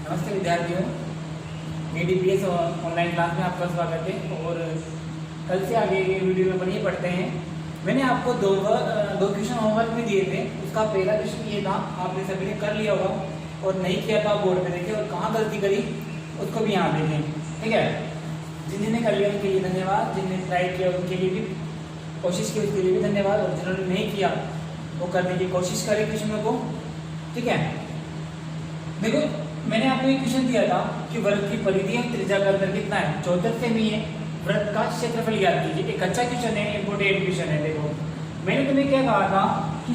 नमस्ते विद्यार्थियों, DPS online class में आपका स्वागत है। और कल से आगे ये वीडियो में बढ़िया पढ़ते हैं। मैंने आपको दो क्वेश्चन होमवर्क भी दिए थे। उसका पहला क्वेश्चन ये था, आपने सभी ने कर लिया होगा और नहीं किया तो आप बोर्ड पे देखें, और कहाँ गलती करी उसको भी यहाँ देखें, ठीक है। जिन्होंने कर लिया उनके लिए धन्यवाद, जिन्होंने ट्राई किया उनके लिए भी, कोशिश की उसके लिए भी धन्यवाद, और जिन्होंने नहीं किया वो करने की कोशिश करें क्वेश्चनों को, ठीक है। देखो, मैंने आपको एक क्वेश्चन दिया था कि वृत्त की परिधि और त्रिज्या का अंतर कितना है। 74 सेमी है। वृत्त का क्षेत्रफल ज्ञात कीजिए। एक अच्छा क्वेश्चन है, इंपोर्टेंट क्वेश्चन है। देखो, मैंने तुम्हें क्या कहा था कि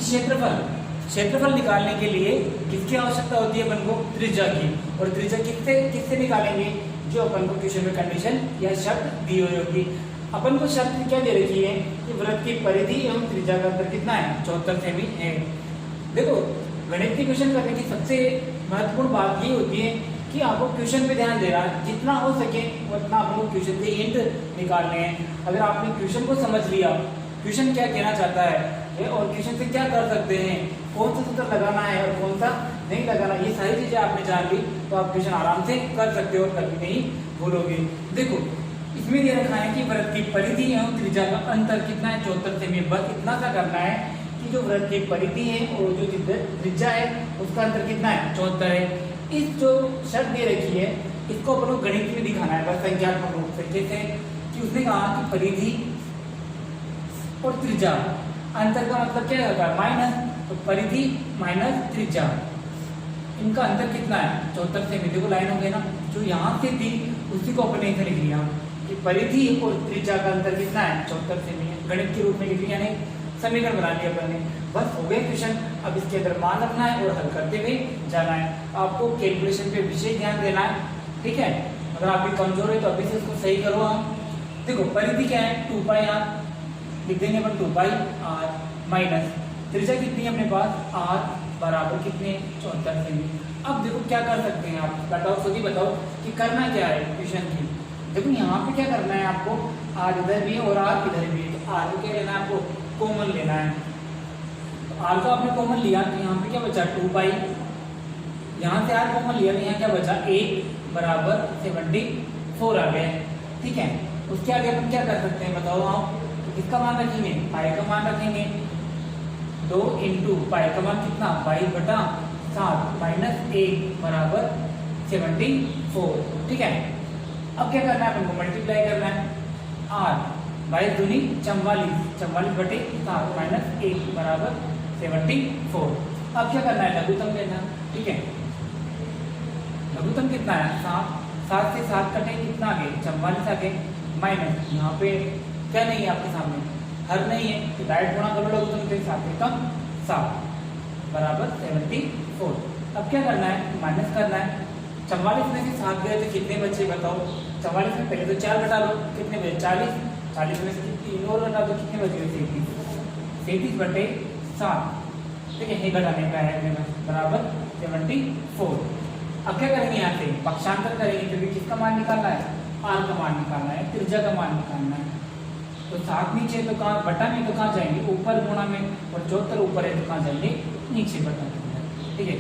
क्षेत्रफल निकालने के लिए किसकी आवश्यकता होती है अपन को? त्रिज्या की। और त्रिज्या किससे निकालेंगे? जो अपन को क्वेश्चन में कंडीशन या शर्त दी हुई होगी। अपन को शर्त क्या दे रखी है कि वृत्त की परिधि एवं त्रिज्या का अंतर कितना है? 74 सेमी है। देखो, गणित के क्वेश्चन करने की सबसे महत्वपूर्ण बात ये होती है कि आपको क्वेश्चन पे ध्यान देना है। जितना हो सके उतना आपको क्वेश्चन के हिंट निकालने हैं। अगर आपने क्वेश्चन को समझ लिया, क्वेश्चन क्या कहना चाहता है और क्वेश्चन से क्या कर सकते हैं, कौन सा सूत्र लगाना है और कौन सा नहीं लगाना, ये सारी चीजें आपने जान ली तो आप क्वेश्चन आराम से कर सकते हो और कभी नहीं भूलोगे। देखो, इसमें ये रखा है कि वृत्त की परिधि एवं त्रिज्या का अंतर कितना है? 74 सेमी। बस इतना सा करना है कि जो वृत्त की परिधि है और जो त्रिज्या है उसका अंतर कितना है? 74 है। इस जो शर्त दे रखी है इसको अपन को गणित में दिखाना है, बस संख्यात्मक रूप से। जैसे कि उसने कहा कि परिधि और त्रिज्या, अंतर का मतलब क्या होता है? माइनस। तो परिधि माइनस त्रिज्या, इनका अंतर कितना है? 74 सेमी। देखो, लाइन हो गई ना, जो यहाँ से थी उसी को अपने इधर लिख लिया कि परिधि और त्रिज्या का अंतर कितना है? 74 सेमी है। गणित के रूप में लिख लिया, नहीं समीकरण बना लिया अपन ने। बस हो गए क्वेश्चन। अब इसके अंदर मान रखना है और हल करते हुए जाना है। आपको कैलकुलेशन पे विशेष ध्यान देना है, ठीक है। अगर आप भी कमजोर है तो अभी से इसको सही करो। हम देखो, परिधि क्या है? 2 पाई आर लिख देंगे अपन, 2 पाई आर माइनस त्रिज्या कितनी है अपने पास? आर बराबर कितने? 74 सेमी। अब देखो क्या कर सकते हैं आप, बताओ, खुद ही बताओ कि करना क्या है क्वेश्चन की। देखो, यहाँ पे क्या करना है आपको? आर इधर भी है और आर इधर भी है। तो आर को क्या लेना है? आपको कॉमन लेना है। तो आर को आपने कॉमन लिया तो यहाँ पे क्या बचा? 2 पाई। यहाँ से आर कॉमन लिया तो यहाँ क्या बचा? 1 बराबर 74 आ गए, ठीक है। उसके आगे अपन क्या कर सकते हैं बताओ आप? इसका मान रखेंगे, पाई का मान रखेंगे। 2 इंटू पाई का मान कितना? 22/7 माइनस 1 बराबर 74, ठीक है। अब क्या करना है अपन को? मल्टीप्लाई करना है। आर 22 दूनी 44, 44/7 माइनस 1 बराबर 74। अब क्या करना है? लघुत्तम लेना, ठीक है। लघुत्तम कितना है? 7 से 7 कटे, कितना आ गए? 44 आ गए। माइनस यहाँ पे क्या नहीं है आपके सामने? हर नहीं है, तो डायरेक्ट गुणा करो लघुत्तम के साथ, कम 7 बराबर 74। अब क्या करना है? माइनस करना है। 44 में से 7 गए तो कितने बचे बताओ? 44 में पहले तो 4 घटा लो, कितने बचे? 40। 40 में से 3 और घटा दो, कितने बचे? 33/7, ठीक है। ये घटाने का है बराबर 74। अब क्या करेंगे? यहाँ से पक्षांतर करेंगे, क्योंकि किसका मान निकालना है? आर का मान निकालना है, त्रिज्या का मान निकालना है। तो 7 नीचे तो कहाँ? बटा में तो कहाँ जाएंगे? ऊपर गुणा में। और 74 ऊपर है तो कहाँ जाएंगे? नीचे बटा, ठीक है।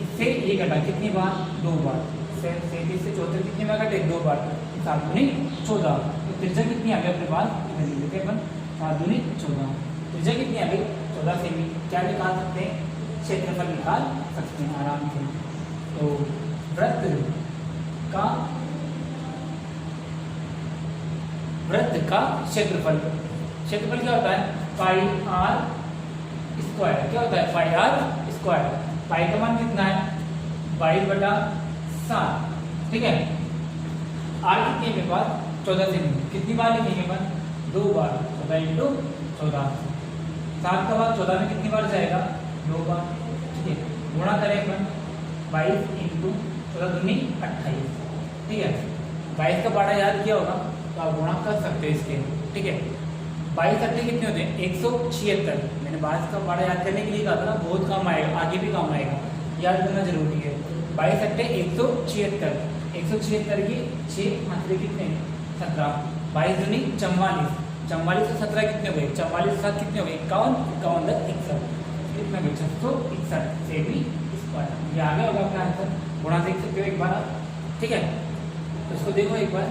इससे ये घटा कितनी बार? 2 बार। 37 से 74 कितनी बार घटे? 2 बार। 7 दूनी 14। तो त्रिज्या कितनी आ गई अपने पास? इधर लिख देते हैं अपन, 7 दूनी 14। त्रिज्या कितनी आ गई? 14 सेमी। क्या निकाल सकते हैं? क्षेत्रफल निकाल सकते हैं आराम से। तो वृत्त का क्षेत्रफल क्या होता है? पाई आर स्क्वायर। क्या होता है? पाई आर स्क्वायर। पाई का मान कितना है? 22/7, ठीक है। आर कितनी है मेरे पास? 14 सेमी। कितनी बार लिखेंगे अपन? 2 बार। 14 इंटू 14। 7 का बाद 14 में कितनी बार जाएगा? 2 बार, ठीक है। गुणा करें अपन, 22 इंटू 14 दूनी 28, ठीक है। 22 का बाड़ा याद किया होगा तो आप गुणा कर सकते हैं इसके, ठीक है। 22 अट्ठे कितने होते हैं? 176। मैंने 22 का बाड़ा याद करने के लिए कहा था ना, बहुत काम आएगा, आगे भी काम आएगा, याद करना जरूरी है। 22 अट्ठे 176। 176 की 6 आंकड़े कितने? 17। 22 दूनी 44। 44 से 17 कितने हुए? 44 से 7 कितने हुए? 51। 51 10 61, कितना? 661 सेमी स्क्वायर। ये आ गया होगा आपका आंसर, गुणा देख सकते हो एक बार आप, ठीक है। तो इसको देखो एक बार,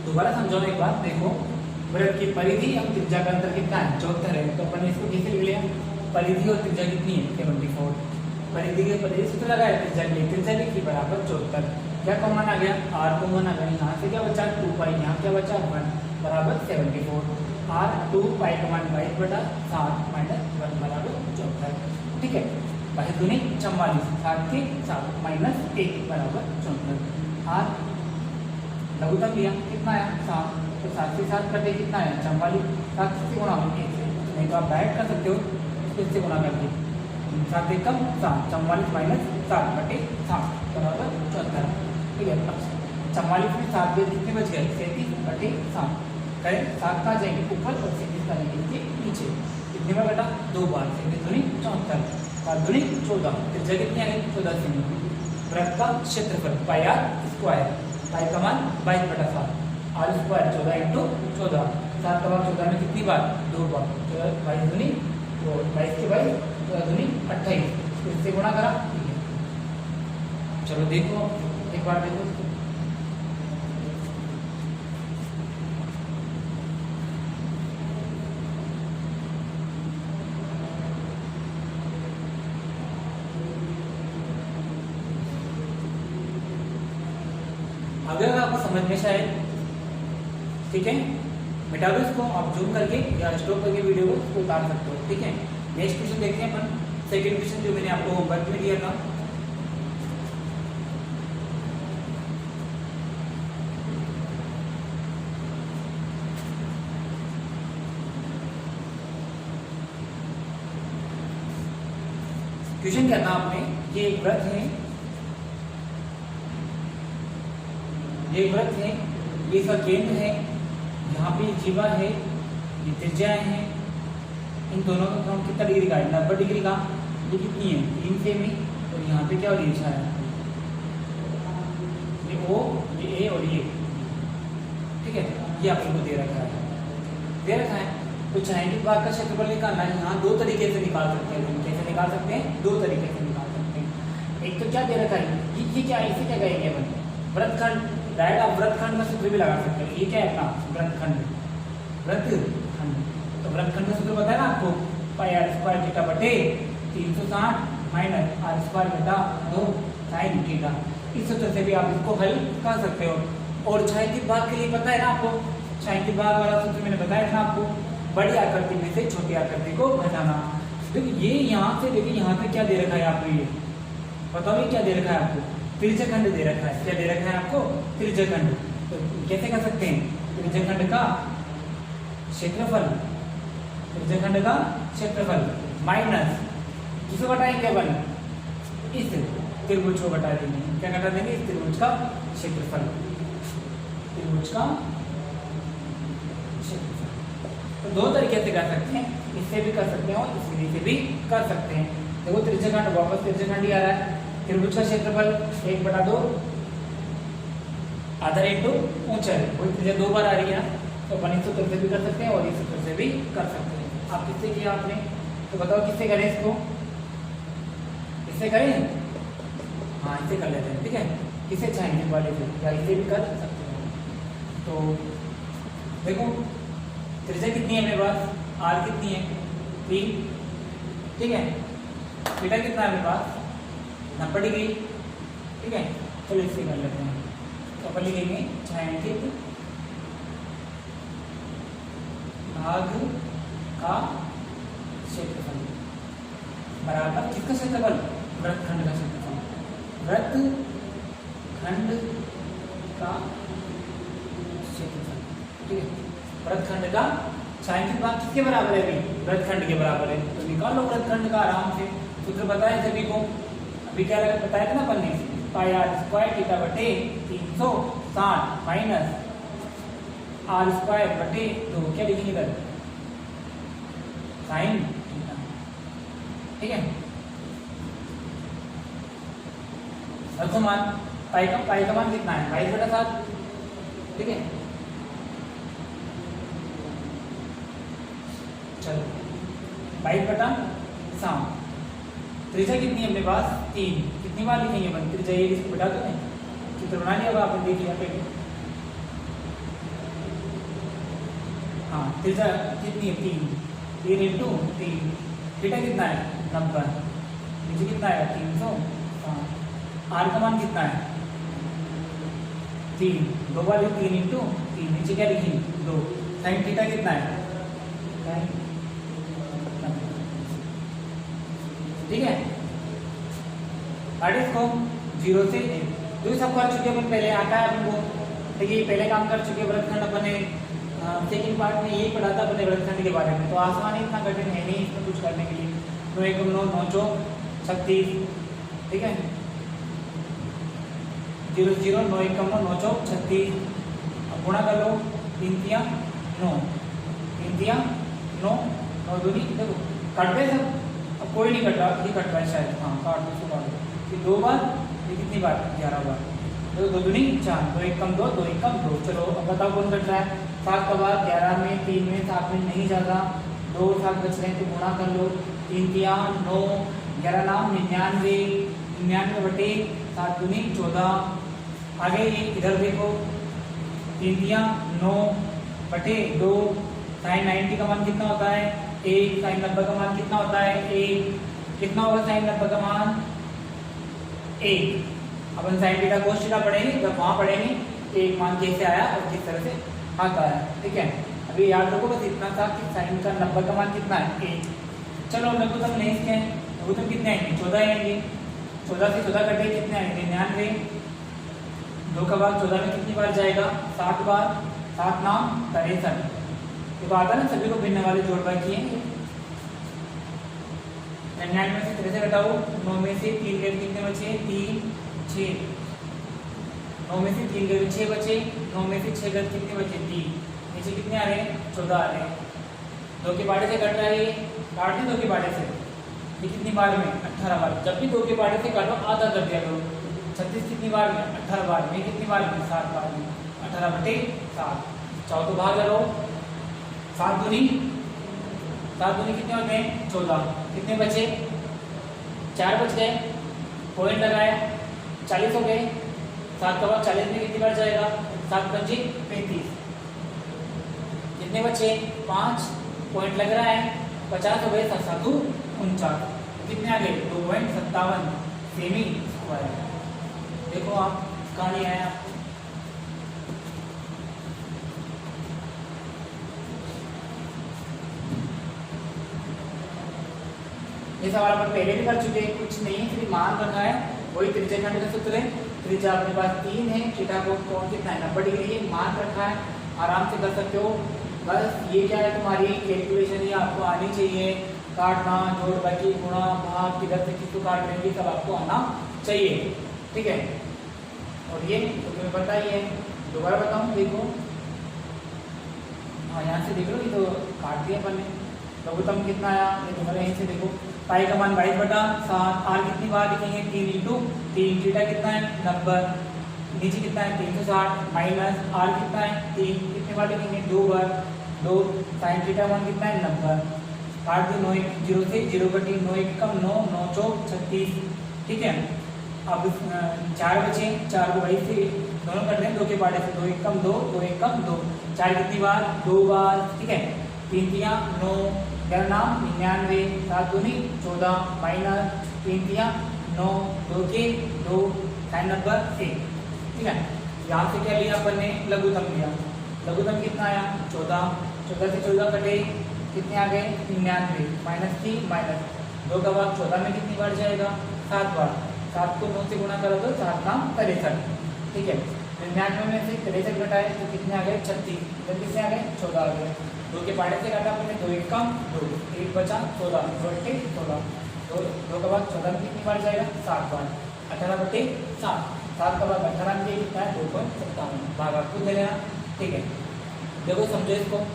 दोबारा समझाओ एक बार। देखो वृत्त की परिधि और त्रिज्या का अंतर कितना है, 74 है। तो अपन इसको कैसे लिख लिया, परिधि और त्रिज्या कितनी है, 74। परिधि के परिधि सूत्र लगाया, त्रिज्या के लिए त्रिज्या लिखी बराबर 74। क्या कॉमन आ गया, r कॉमन आ गया। यहाँ से क्या बचा 2 पाई, यहाँ क्या बचा 1 बराबर 74। r 2 पाई का मान 22/7 माइनस 1 बराबर 74, ठीक है। बाई दूनी 44, 7 के 7 माइनस 1 बराबर 74। r लघुत्तम लिया, कितना आया 7, तो 7 से 7 कटे कितना आया 44, 7 से गुणा 1 से, नहीं तो आप डायरेक्ट कर सकते हो इससे गुणा करके। 7 से कम 7, 44 माइनस 7 बटे 7 बराबर 74, ठीक है। अब 44 में 7 के कितने बच गए, 37 बटे 7। करें 7 कहाँ जाएंगे ऊपर और 37 का जाएंगे इसके नीचे। कितने बार घटा, 2 बार। 37 दूनी 74, 7 दूनी 14, त्रिज्या कितनी आ गई 14 सेमी। वृत्त का क्षेत्रफल पाई आर स्क्वायर, पाई का मान 22/7, आर स्क्वायर 14 इंटू 14, 7 का भाग 14 में कितनी बार, 2 बार। 22 दूनी 22 के 22, 14 दूनी 28, इससे गुणा करा, ठीक है। चलो देखो एक बार देखो इसको। अगर आपको समझ में शायद, ठीक है, मिटा दो इसको, आप जूम करके या स्टॉप करके वीडियो को इसको उतार सकते हो, ठीक है। नेक्स्ट क्वेश्चन देखते हैं अपन, सेकंड क्वेश्चन जो मैंने आपको होमवर्क में दिया था। क्वेश्चन क्या था आपने, ये एक वृत्त है, ये वृत्त है, ये इसका केंद्र है, यहाँ पे जीवा है, ये त्रिज्याएं हैं, इन दोनों का कोण कितना डिग्री का है, 90 डिग्री का। ये कितनी है 3 सेमी, और यहाँ पे क्या हो रही है, ये O, ये A और ये, ठीक है। ये आप लोगों को दे रखा है। तो चाहेंगे भाग का क्षेत्रफल निकालना है, यहाँ 2 तरीके से निकाल सकते हैं। कैसे निकाल सकते हैं, 2 तरीके से निकाल सकते हैं। एक तो क्या दे रखा है, ये क्या है, इसे क्या कहेंगे अपन, वृत्तखंड। डायरेक्ट आप वृत्तखंड का सूत्र भी लगा सकते हैं। ये क्या है अपना वृत्तखंड, तो वृत्तखंड का सूत्र पता है ना आपको, पाई आर स्क्वायर थीटा बटे 360 माइनस आर स्क्वायर बटा 2 साइन थीटा। इस सूत्र से भी आप इसको हल कर सकते हो। और छायांकित भाग के लिए पता है ना आपको, छायांकित भाग वाला सूत्र मैंने बताया था आपको, बड़ी आकृति में से छोटी आकृति को घटाना। देखिए ये यहाँ से, देखिए यहाँ पे क्या दे रखा है आपको, ये बताओ ये क्या दे रखा है आपको, त्रिज्यखंड दे रखा है। क्या दे रखा है आपको, त्रिज्यखंड। तो कैसे कर सकते हैं, त्रिज्यखंड का क्षेत्रफल, त्रिज्यखंड का क्षेत्रफल माइनस किसको घटाएंगे अपन, इस त्रिभुज को घटा देंगे। क्या घटा देंगे, इस त्रिभुज का क्षेत्रफल, त्रिभुज का क्षेत्रफल। तो 2 तरीके से कर सकते हैं, इससे भी कर सकते हैं और इस विधि से भी कर सकते हैं। देखो त्रिज्यखंड, वापस त्रिज्यखंड ही आ रहा है। त्रिभुज का क्षेत्रफल 1/2 आधार इंटू ऊंचाई, वही त्रिज्या 2 बार आ रही है, तो अपन इस सूत्र से भी कर सकते हैं और इस सूत्र से भी कर सकते हैं। आप किससे किया आपने, तो बताओ किससे करें इसको, इससे करें, हाँ इससे कर लेते हैं, ठीक है। किसे चाहेंगे वाले से, या इसे भी कर सकते हैं। तो देखो त्रिज्या कितनी है मेरे पास, आर कितनी है 3, ठीक है। थीटा कितना है मेरे पास 90 डिग्री, ठीक है। चलो इससे कर लेते हैं। तो अपन लिखेंगे छायांकित भाग का क्षेत्रफल बराबर किसका क्षेत्रफल, वृत्तखंड का क्षेत्रफल, वृत्तखंड का क्षेत्रफल, ठीक है। वृत्तखंड का छायांकित भाग किसके बराबर है, अभी वृत्तखंड के बराबर है। तो निकाल लो वृत्तखंड का आराम से, सूत्र बताया सभी को। अभी क्या लगा बताया था ना अपन ने, पाई आर स्क्वायर थीटा बटे 360 माइनस आर स्क्वायर बटे 2, क्या लिखेंगे इधर, साइन थीटा, ठीक है। रखो मान, पाई का मान कितना है 22/7, ठीक है। चलो 22/7। त्रिज्या कितनी है अपने पास 3, कितनी बार लिखेंगे अपन त्रिज्या, ये इसको बता दो नहीं, चित्र बना लिया होगा आपने, देख लिया पहले। हाँ त्रिज्या कितनी है 3, 3 इंटू 3, थीटा कितना है 90, नीचे कितना है 300। आर का मान कितना है 3, 2 बार 3 इंटू 3, नीचे क्या लिखेंगे 2, साइन थीटा कितना है, ठीक है। आठ इसको 0 से 1, जो सब कर चुके अपन पहले, आता है अपन को, ठीक है। पहले काम कर चुके व्रतखंड अपन ने, सेकंड पार्ट में यही पढ़ा था अपने व्रतखंड के बारे में, तो आसान ही, इतना कठिन है नहीं इसमें कुछ करने के लिए। 9 1 9 9 चौक 36, ठीक है। 0 0 9 1 9 चौक 36, अब गुणा कर लो, 3 3 9, 3 3 9, 9 2 देखो कट गए सब, अब कोई नहीं कट रहा, ये कट रहा है शायद, हाँ काट दो, काट दो, ये 2 बार, ये कितनी बार 11 बार, 2 2 दूनी 4, 2 1 कम 2, 2 1 कम 2। चलो अब बताओ कौन कट रहा है, 7 का बार 11 में, 3 में, 7 में नहीं जाता, 2 7 बच रहे हैं तो गुणा कर लो, 3 3 9, 11 नाम 99, 99 बटे 7 दूनी 14। आगे ये इधर देखो, 3 3 9 बटे 2, साइन 90 का मान कितना होता है 1, साइन 90 का मान कितना होता है 1, कितना होगा साइन 90 का मान 1। अपन साइन थीटा कोस थीटा पढ़ेंगे, जब वहां पढ़ेंगे एक मान कैसे आया और किस तरह से आता है, ठीक है। अभी याद रखो बस इतना था कि साइन का 90 का मान कितना है 1। चलो लघुत्तम नहीं इसके, लघुत्तम कितने आएंगे 14 आएंगे, 14 से 14 कटे कितने आएंगे 99, 2 का भाग 14 में कितनी बार जाएगा 7 बार, 7 नाम 63, ये तो आता है ना सभी को भिन्न वाले जोड़ भाग किए। 99 में से 63 घटाओ, 9 में से 3 गए कितने बचे 3 6, 9 में से 3 गए 6 बचे, 9 में से 6 गए कितने बचे 3, नीचे कितने आ रहे हैं 14 आ रहे हैं। 2 के पाड़े से कट रहा है, काट दें 2 के पाड़े से, ये कितनी बार में 18 बार, जब भी 2 के पाड़े से काटो आधा कर दिया करो। 36 कितनी बार में 18 बार में, कितनी बार में 7 बार में, 18 बटे 7। चाहो तो भाग करो, 7 दूनी कितने होते हैं 14, कितने बचे 4 बच गए, पॉइंट लगाए 40 हो गए, 7 का भाग 40 में कितनी बार जाएगा 7 पंजी 35, कितने बचे 5, पॉइंट लग रहा है 50 हो गए, 7 7 49, कितने आ गए 2.57 सेमी स्क्वायर। देखो आप कहाँ नहीं आया, ये सवाल अपन पहले भी कर चुके हैं, कुछ नहीं सिर्फ मान रखा है, वही त्रिज्याखंड का सूत्र है। त्रिज्या अपने पास 3 है, थीटा को कोण कितना है 90 डिग्री है, मान रखा है, आराम से कर सकते हो। बस ये क्या है तुम्हारी कैलकुलेशन, ये आपको आनी चाहिए, काटना जोड़ बाकी गुणा भाग किधर से किसको काट लेंगे सब आपको आना चाहिए, ठीक है। और ये तो तुम्हें पता ही है, दोबारा बताऊँ देखो, हाँ यहाँ से देख लो, ये तो काट दिया अपन ने। लघुत्तम कितना आया ये तुम्हारे यहीं से देखो, पाई का मान 22/7, आर कितनी बार लिखेंगे 3 इंटू 3, थीटा कितना है 90, नीचे कितना है 360, माइनस आर कितना है 3, कितने बार लिखेंगे 2 बार, 2 साइन थीटा मान कितना है 90, काट दो 9 0 से 0 कटी, 9 1 कम 9, 9 चौक 36, ठीक है। अब 4 बचे, 4 को भाई से दोनों कट रहे हैं 2 के पार्ट से, 2 1 कम 2, 2 1 कम 2, 4 कितनी बार 2 बार, ठीक है। 3 3 9, 11 नाम 99, 7 दूनी 14, माइनस 3 3 9, 2 के 2, साइन नंबर 1, ठीक है। यहाँ से क्या लिया अपन ने लघुत्तम लिया, लघुत्तम कितना आया 14, 14 से 14 कटे कितने आ गए 99, माइनस 3 माइनस 2 का भाग 14 में कितनी बार जाएगा 7 बार, 7 को 9 से गुणा करो तो 7 नाम 63, ठीक है। 99 में से 63 घटाए तो कितने आ गए 36, इधर कितने आ गए 14 आ गए, 2 के पाड़े से काटा अपने 2 1 कम 2, 1 बचा 14, 2 के 14, 2 का भाग 14 में कितनी बार जाएगा 7 बार, 18 बटे 7, 7 का भाग 18 में कितना है 2.57, भाग आपको दे लेना, ठीक है। देखो समझो इसको,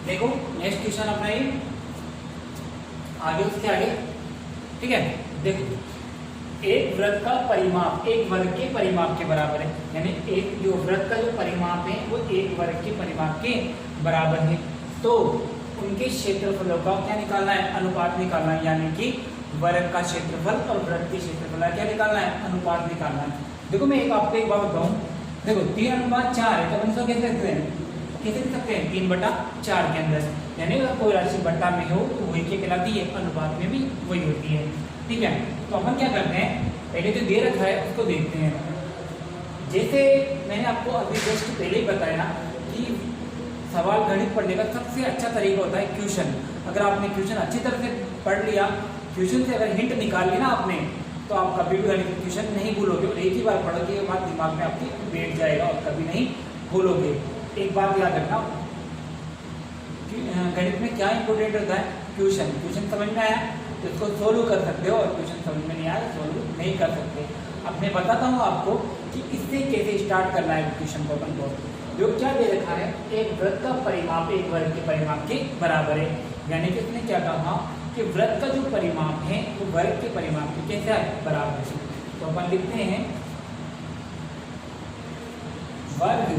देखो नेक्स्ट क्वेश्चन अपना ये आगे उसके आगे, ठीक है। देखो, एक वृत्त का परिमाप एक वर्ग के परिमाप के बराबर है, यानी एक जो वृत्त का जो परिमाप है वो एक वर्ग के परिमाप के बराबर है। तो उनके क्षेत्रफलों का क्या निकालना है, अनुपात निकालना है, यानी कि वर्ग का क्षेत्रफल और वृत्त के क्षेत्रफल का क्या निकालना है, अनुपात निकालना है। देखो मैं आपको एक बात बताऊं, देखो 3:4 है, तो इसको कैसे लिखते हैं, कैसे लिख सकते हैं, 3/4 के अंदर, यानी अगर कोई राशि बट्टा में हो तो वही क्या कहलाती है, अनुपात में भी वही होती है, ठीक है। तो अपन क्या करते हैं, पहले जो दे रखा है उसको देखते हैं। जैसे मैंने आपको अभी जस्ट पहले ही बताया कि सवाल गणित पढ़ने का सबसे अच्छा तरीका होता है क्वेश्चन। अगर आपने क्वेश्चन अच्छी तरह से पढ़ लिया, क्वेश्चन से अगर हिंट निकाल ली ना आपने, तो आप कभी भी गणित क्वेश्चन नहीं भूलोगे, और एक ही बार पढ़ोगे ये बात दिमाग में आपकी बैठ जाएगा और कभी नहीं भूलोगे। एक बात याद रखना, गणित में क्या इंपोर्टेंट होता है, क्वेश्चन। क्वेश्चन समझ में आया तो इसको सोल्व कर सकते हो, और क्वेश्चन समझ में नहीं आया सोल्व नहीं कर सकते। अब मैं बताता हूँ आपको कि इससे कैसे स्टार्ट करना है क्वेश्चन को। अपन को जो क्या दे रखा है, एक वृत्त का परिमाप एक वर्ग के परिमाप के बराबर है, यानी कि इसने क्या कहा कि वृत्त का जो परिमाप है वो वर्ग के परिमाप के कैसे है, बराबर है। तो अपन लिखते हैं वर्ग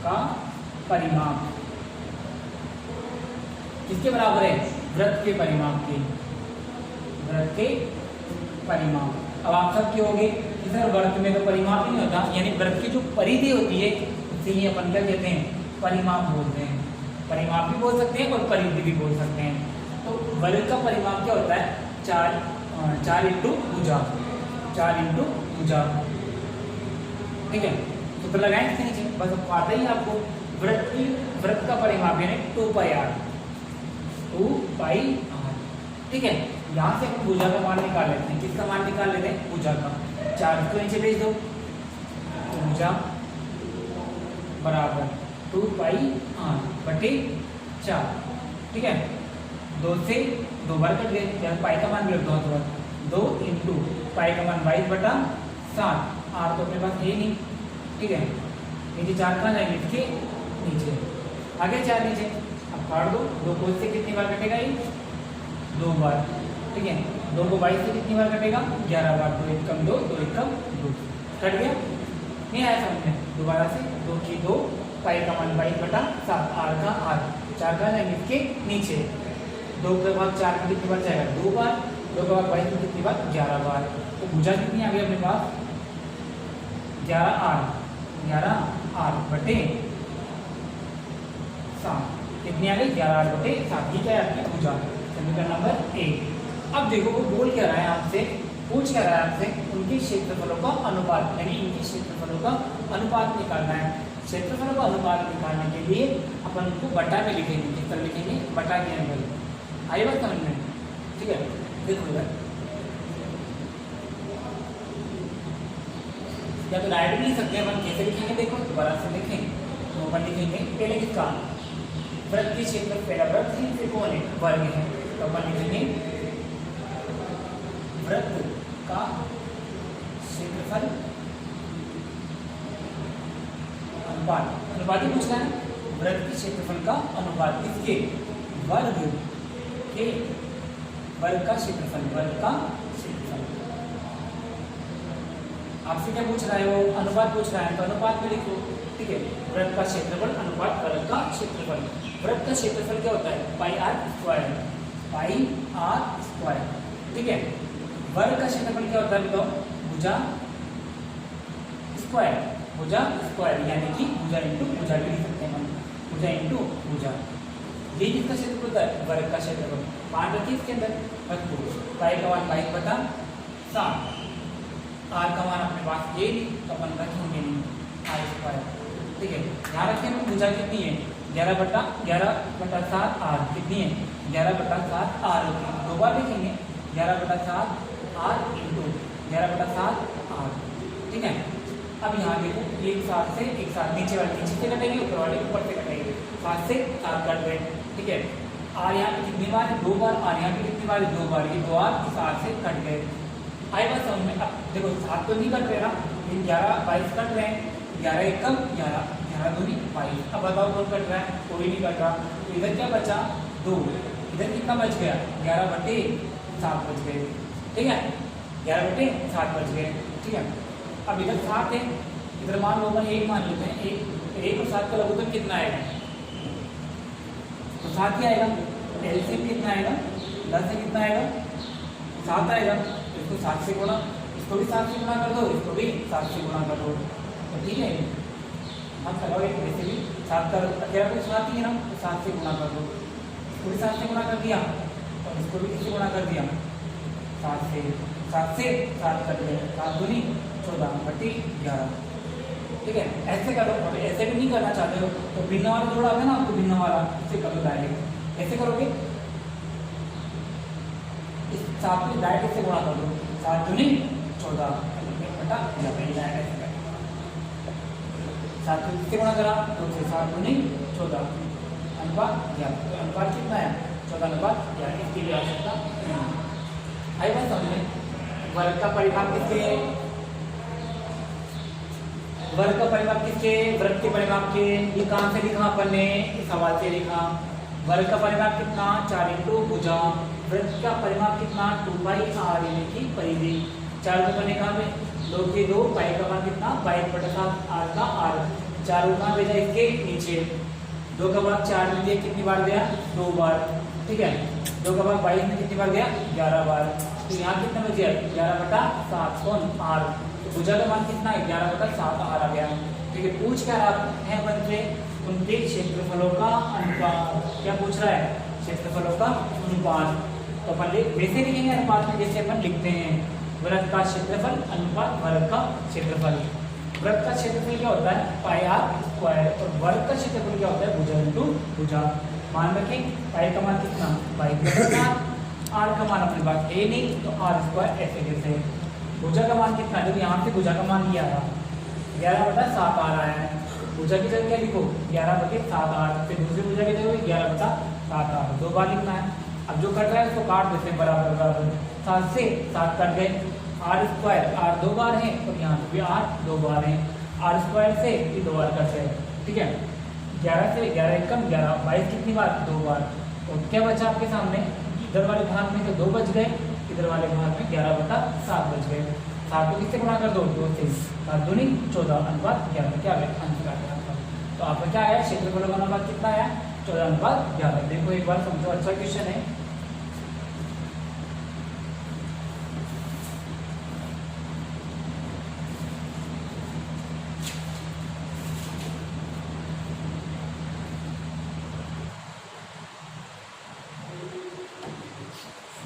का परिमाप किसके बराबर है, वृत्त के परिमाप के, वृत्त के परिमाप। अब आप सब कहोगे कि सर वृत्त में तो परिमाप ही नहीं होता, यानी वृत्त की जो परिधि होती है उसे ही अपन क्या कहते हैं, परिमाप बोलते हैं। परिमाप भी बोल सकते हैं और परिधि भी बोल सकते हैं। तो वर्ग का परिमाप क्या होता है, 4 इंटू भुजा, 4 इंटू भुजा, ठीक है। तो लगाएं इसके नीचे, बस आता ही आपको वृत्त का परिमाप यानी 2πr, 2πr, ठीक है। यहाँ से हम भुजा का मान निकाल लेते हैं, किसका मान निकाल लेते हैं, भुजा का। 4 को नीचे भेज दो, भुजा बराबर 2πr/4, ठीक है। 2 से 2 बार कट गए, पाई का मान भी रख दो, 2 इंटू पाई का मान 22/7, r तो अपने पास है नहीं, ठीक है। नीचे 4 कहाँ जाएंगे, इसके नीचे, आगे 4 नीचे, अब काट दो। 2 को इससे कितनी बार कटेगा, ये 2 बार, ठीक है। 2 को 22 से कितनी बार कटेगा, 11 बार, 2 1 कम 2, 2 1 कम 2, कट गया, नहीं आया समझ में। दोबारा से 2 की 2, पाई का मान 22/7, r का r, 4 कहाँ जाएंगे, इसके नीचे। 2 के बाद 4 में कितनी बार जाएगा, 2 बार, 2 के बाद 22 में कितनी बार, 11 बार। तो भुजा कितनी आ गई अपने पास, 11r, 11r/7, कितनी आ गई, 11r/7। ये क्या है आपकी भुजा, समीकरण नंबर 1। अब देखो वो बोल क्या रहा है आपसे, पूछ क्या रहा है आपसे, उनके क्षेत्रफलों का अनुपात, यानी इनके क्षेत्रफलों का अनुपात निकालना है। क्षेत्रफलों का अनुपात निकालने के लिए अपन उनको बटा में लिखेंगे, किस तरह लिखेंगे, बटा के अंदर। आई बात समझ में, ठीक है। देखो इधर या तो डायरेक्ट लिख सकते हैं, अपन कैसे लिखेंगे, देखो दोबारा से लिखें। तो अपन लिखेंगे पहले किसका, वृत्त के क्षेत्र, पहला वृत्त है, त्रिकोण है, वर्ग है, तो अपन लिखेंगे वृत्त का क्षेत्रफल अनुपात, अनुपात ही पूछना है, वृत्त के क्षेत्रफल का अनुपात किसके, वर्ग के, वर्ग का क्षेत्रफल, वर्ग का क्षेत्रफल। आपसे क्या पूछ रहा है, वो अनुपात पूछ रहा है, तो अनुपात में लिखो, ठीक है। वृत्त का क्षेत्रफल अनुपात वर्ग का क्षेत्रफल। वृत्त का क्षेत्रफल क्या होता है, πr², πr², ठीक है। वर्ग का क्षेत्रफल क्या होता है, बताओ, भुजा स्क्वायर, भुजा स्क्वायर, यानी कि भुजा इंटू भुजा भी लिख सकते हैं, भुजा इंटू भुजा। ये किसका क्षेत्रफल होता है, वर्ग का क्षेत्रफल। मान रखिए इसके अंदर, पाई का मान 22/7, r का मान अपने पास ये नहीं, तो अपन रखेंगे नहीं, r², ठीक है। यहाँ रखें हम, भुजा कितनी है, 11/7 r, कितनी है, 11/7 r होती है। 2 बार लिखेंगे, 11/7 r इंटू 11/7 r, ठीक है। अब यहाँ देखो, एक साथ नीचे वाले नीचे से कटेंगे, ऊपर वाले ऊपर से कटेंगे, 7 से 7 कट गए, ठीक है। r यहाँ पे कितनी बार है, 2 बार, r यहाँ पे कितनी बार है, 2 बार, ये 2r 7 से कट गए। आई बात समझ में। अब देखो 7 तो नहीं कट रहे ना, 11 22 कट रहे हैं, 11 1 कम 11, 11 2 22। अब बताओ कौन कट रहा है, कोई नहीं कट रहा, तो इधर क्या बचा, 2, इधर कितना बच गया 11/7 बच गए, ठीक है 11/7 बच गए, ठीक है। अब इधर 7 है, इधर मान लो अपन 1 मान लेते हैं, 1 और 7 का लघुत्तम कितना आएगा, तो 7 ही आएगा। एलसीएम कितना आएगा 10 से कितना आएगा 7 आएगा, इसको 7 से गुणा, इसको भी 7 से गुणा कर दो, इसको भी 7 से गुणा कर दो, तो ठीक है। हाथ लगाओ, वैसे भी 7 का अकेला तो 7 ही है ना, तो 7 से गुणा कर दो, इसको भी 7 से गुणा कर दिया और इसको भी किससे गुणा कर दिया 7 से 7 कर दिया, 7 दूनी 14/11, ठीक है। ऐसे करो, ऐसे भी नहीं करना चाहते हो तो भिन्न वाला जोड़ा है ना आपको, भिन्न वाला इससे कर दो डायरेक्ट, ऐसे करोगे इस 7 में डायरेक्ट इससे गुणा कर दो, 7 दूनी 14/11, 7 को किससे गुणा करा 2 से, 7 दूनी 14 अनुपात 11, तो अनुपात कितना है 14/11, इसकी भी आवश्यकता आई बात समझ में। वर्ग का परिमाप किसके, वर्ग का परिमाप किसके, वृत्त के परिमाप के, ये कहां से लिखा अपन ने, इस सवाल से लिखा। वर्ग का परिमाप कितना 4 इंटू भुजा, वृत्त का परिमाप कितना 2πr यानी कि परिधि, 4 को करने कहां पे 2 के 2, पाई का मान कितना 22/7, r का r, 4 को कहां भेजा इसके नीचे, 2 का भाग 4 में दिया कितनी बार दिया 2 बार, ठीक है। 2 का भाग 22 में कितनी बार दिया 11 बार, तो यहाँ कितना बच गया 11/7 कौन r, भुजा का मान कितना है 11/7 r आ गया, ठीक है। पूछ क्या रहा है अपन से उनके क्षेत्रफलों का अनुपात, क्या पूछ रहा है क्षेत्रफलों का अनुपात, तो अपन वैसे लिखेंगे अनुपात में जैसे अपन लिखते हैं, वृत्त का क्षेत्रफल अनुपात वर्ग का क्षेत्रफल। वृत्त का क्षेत्रफल क्या होता है πr² और वर्ग का क्षेत्रफल क्या होता है भुजा इंटू भुजा। मान रखें पाई का मान कितना 22/7, r का मान अपने पास है नहीं तो r², ऐसे कैसे। भुजा का मान कितना, जब यहाँ से भुजा का मान लिया था 11/7 आ रहा है, भुजा की जगह क्या लिखो 11/7, फिर दूसरी भुजा की जगह 11/7, 2 बार लिखना है। अब जो कट रहा है उसको काट देते हैं बराबर बराबर, 7 से 7 कट गए, r², r 2 बार है और यहाँ पे भी r 2 बार है, r² से ये 2 बार कट है, ठीक है। 11 से 11 एकम 11, 22 कितनी बार 2 बार, और क्या बचा आपके सामने इधर वाले भाग में तो 2 बच गए, इधर वाले भाग में 11/7 बच गए, 7 को किससे गुणा कर दो 2 से, 7 दूनी 14 अनुपात 11, क्या आया आंसर आ गया। तो आपका क्या आया क्षेत्रफल का अनुपात कितना आया 14/11। देखो एक बार समझो, अच्छा क्वेश्चन है।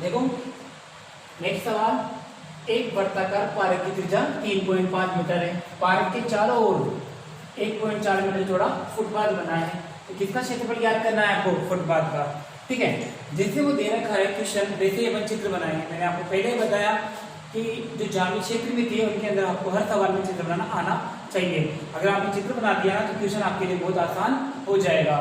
देखो नेक्स्ट सवाल, एक वर्ताकार पारक की त्रिज्या 3.5 मीटर है, पारक के चारों ओर 1.4 मीटर चौड़ा फुटपाथ बना है, तो किसका क्षेत्रफल ज्ञात करना है आपको फुटपाथ का, ठीक है। जैसे वो दे रखा है क्वेश्चन वैसे ही अपन चित्र बनाएंगे। मैंने आपको पहले ही बताया कि जो जामी क्षेत्र में थी उनके अंदर आपको हर सवाल में चित्र बनाना आना चाहिए। अगर आपने चित्र बना दिया ना तो क्वेश्चन आपके लिए बहुत आसान हो जाएगा,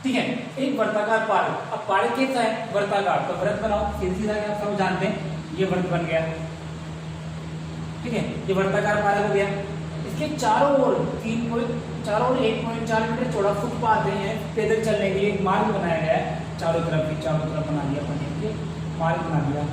ठीक है। एक वर्ताकार पारक, अब पारक कैसा है वर्ताकार, तो वृत्त बनाओ, सीधा आप सब जानते हैं ये वृत्त बन गया, ठीक है। ये वर्ताकार पारक हो गया, इसके चारों ओर 1.4 मीटर चौड़ा फुटपाथ है, पैदल चलने के लिए एक मार्ग बनाया गया है, चारों तरफ बना दिया अपन, मार्ग बना दिया।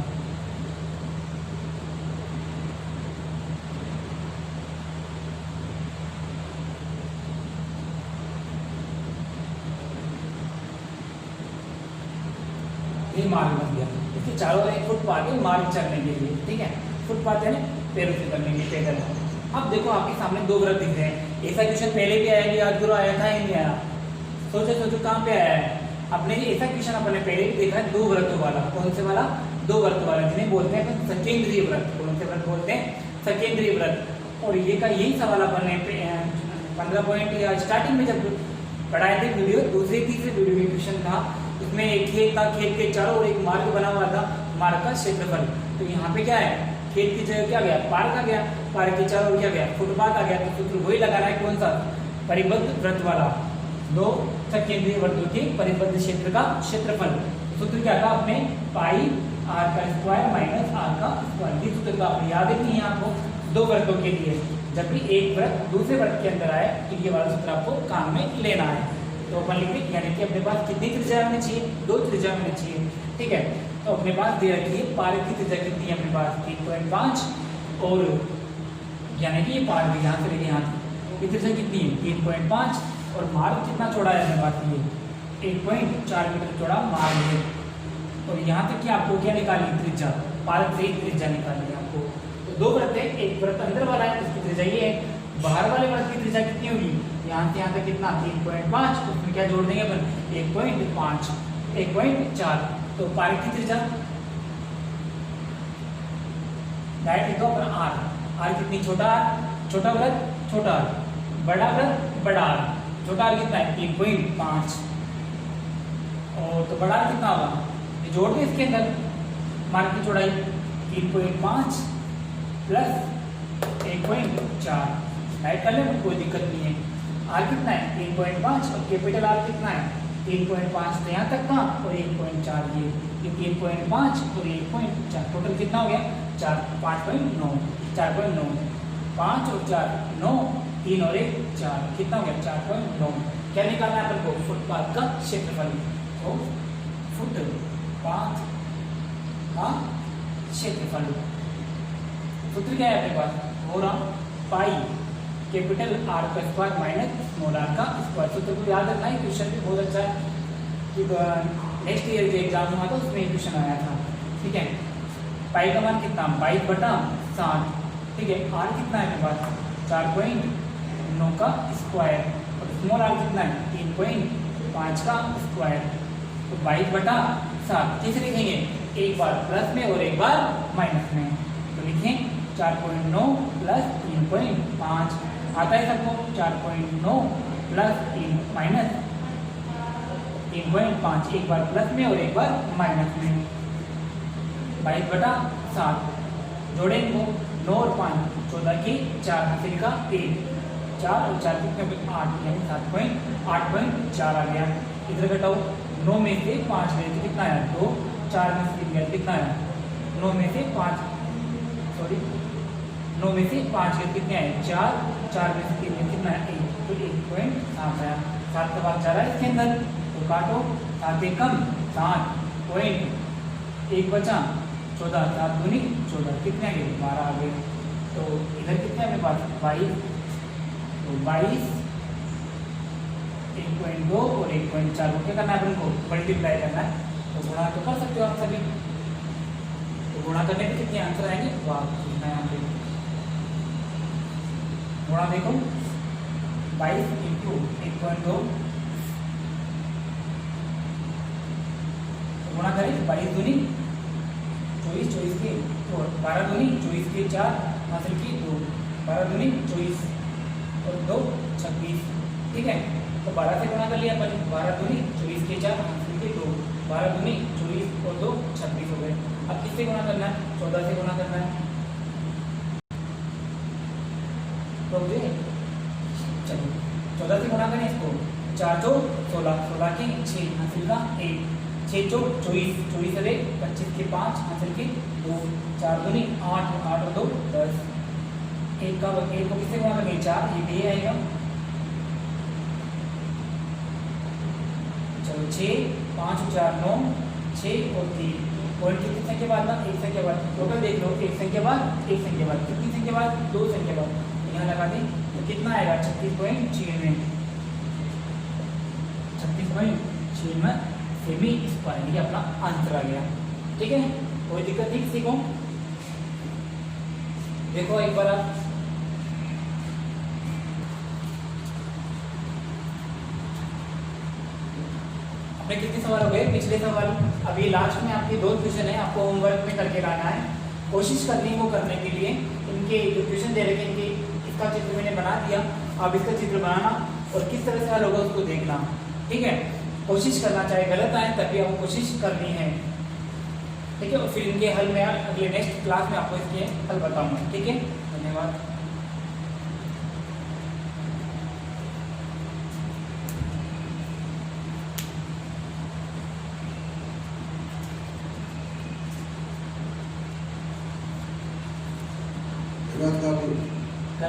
ये मार्ग बन गया, इसके चारों ओर एक फुटपाथ है मार्ग चलने के लिए, ठीक है। फुटपाथ है पैरों से चलने के पैदल। अब देखो आपके सामने 2 वृत्त दिख रहे हैं, ऐसा क्वेश्चन पहले भी आया, याद करो आया था या नहीं आया, सोचो कहाँ पे आया है। अपने ऐसा क्वेश्चन अपने पहले भी देखा है 2 वृत्तों वाला, कौन से वाला 2 वृत्त वाला, जिन्हें बोलते हैं सकेंद्रीय वृत्त। कौन से वृत्त बोलते हैं सकेंद्रीय वृत्त। और ये का यही सवाल अपन ने 15 पॉइंट या स्टार्टिंग में जब पढ़ाए थे वीडियो, दूसरे तीसरे वीडियो में क्वेश्चन था, इसमें एक खेत था, खेत के चारों ओर एक मार्ग बना हुआ था, मार्ग का क्षेत्रफल। तो यहाँ पे क्या है खेत की जगह क्या गया पार्क आ गया, पार्क के चारों ओर क्या गया फुटपाथ आ गया, तो सूत्र वही लगाना है कौन सा परिबद्ध वृत्त वाला, 2 सकेंद्रीय वृत्तों के परिबद्ध क्षेत्र का क्षेत्रफल। सूत्र क्या था अपने पाई r का स्क्वायर माइनस r का स्क्वायर, ये सूत्र का आपको याद है नहीं आपको 2 वृत्तों के लिए, जब भी एक वृत्त दूसरे वृत्त के अंदर आए तो ये वाला सूत्र आपको काम में लेना है। तो अपन लिखते हैं यानी कि अपने पास कितनी त्रिज्या होनी चाहिए, 2 त्रिज्या होनी चाहिए, ठीक है। तो अपने पास दे रखी है पारक की त्रिज्या कितनी है अपने पास 3.5 और यानी कि ये पार भी यहाँ से लेके यहाँ की त्रिज्या कितनी है 3.5 और मार्ग कितना चौड़ा है अपने पास ये 1.4 मीटर चौड़ा मार्ग है। और यहाँ तक कि आपको क्या निकालनी त्रिज्या, पारक से त्रिज्या निकालनी है आपको। तो 2 वृत्त है, एक वृत्त अंदर वाला है उसकी त्रिज्या ये है, बाहर वाले वृत्त की त्रिज्या कितनी होगी यहाँ से यहाँ तक कितना 3.5, उसमें क्या जोड़ देंगे अपन 1.5 1.4। तो पारक की त्रिज्या डायरेक्ट लिखो अपन आर कितनी छोटा वृत्त छोटा आर, बड़ा वृत्त बड़ा आर, छोटा आर कितना है 3.5 और तो बड़ा आर कितना होगा ये जोड़ दें इसके अंदर मार्ग की चौड़ाई 3.5 प्लस 1.4 राइट कर ले कोई दिक्कत नहीं है। आर कितना है 3.5 और कैपिटल आर कितना है 3.5 तो यहाँ तक का और 1.4 ये 3.5 और 1.4 टोटल कितना हो गया 5.9 5 और 4 9 3 और 1 4 कितना हो गया 4.9। क्या निकालना है अपन को फुटपाथ का क्षेत्रफल, तो फुटपाथ का क्षेत्रफल सूत्र क्या है अपने पास हो रहा पाई कैपिटल आर का स्क्वायर माइनस स्मॉल आर का स्क्वायर। सूत्र को याद रखना है, क्वेश्चन भी बहुत अच्छा है कि नेक्स्ट ईयर के एग्जाम में था उसमें क्वेश्चन आया था, ठीक है। पाई का मान कितना 22/7, ठीक है। आर कितना है मेरे पास 4.9 का स्क्वायर और स्मॉल आर कितना है 3.5 का स्क्वायर, तो 22/7 कैसे लिखेंगे एक बार प्लस में और एक बार माइनस में, तो लिखें 4.9 प्लस 3.5 आता है सबको 4.9 प्लस 3 माइनस 3.5 एक बार प्लस में और एक बार माइनस में 22/7 जोड़े इनको 9 और 5 14 की 4 हासिल का 1 4 और 4 कितने 8 यानी 7.8.4 आ गया। इधर घटाओ 9 में से 5 गए तो कितना आया 2, 4 में से 3 गया कितना आया 9 में से 5 9 में से 5 गए कितने आए 4, 4 में से 3 गए कितना आया 1, तो 1.7 आया। 7 का भाग जा रहा है इसके अंदर तो काटो 7 कम 7 पॉइंट 1 बचा 14 7 दूनी 14 कितने आ गए 12 आ गए। तो इधर कितने अपने पास 22, तो 22 1.2 और 1.4 को क्या करना है अपन को मल्टीप्लाई करना है, तो गुणा तो कर सकते हो आप सभी, तो गुणा करने के कितने आंसर आएंगे तो आप कितना यहाँ पे गुणा देखो 22 इंटू 1.2 गुणा करें 22 दूनी 24 24 के 12 दूनी 24 के 4 हासिल की 2 12 दूनी 24 और 2 26, ठीक है। तो 12 से गुणा कर लिया अपन 12 दूनी 24 के 4 हासिल के 2 12 दूनी 24 और 2 26 हो गए। अब किससे गुणा करना है 14 से गुणा करना है, तो चलिए 14 से गुणा करें इसको 4 चौ 16 16 की 6 हासिल का 1 6 चौ 24 24 अरे 25 के 5 हासिल के 2 4 दूनी 8 8 और 2 10 1 का 1 को किससे गुणा करेंगे 4 ये भी आएगा, चलो 6 5 4 9 6 और 3 पॉइंट कितनी संख्या बाद ना एक संख्या बाद टोटल देख लो एक संख्या बाद एक संख्या बाद कितनी संख्या बाद 2 संख्या बाद यहाँ लगा दें तो कितना आएगा 36.96 36.96 सेमी स्क्वायर, ये अपना आंसर आ गया, ठीक है। कोई दिक्कत नहीं किसी को, देखो एक बार आप अपने कितने सवाल हो गए पिछले सवाल, अभी लास्ट में आपके 2 क्वेश्चन है आपको होमवर्क में करके लाना है, कोशिश करनी है वो करने के लिए। इनके जो क्वेश्चन दे रखे इनके इसका चित्र मैंने बना दिया, आप इसका चित्र बनाना और किस तरह से हल होगा उसको देखना, ठीक है। कोशिश करना चाहे गलत आए तभी आपको कोशिश करनी है, ठीक है। और फिर इनके हल में अगले नेक्स्ट क्लास में आपको इसके हल बताऊंगा, ठीक है। धन्यवाद। क्या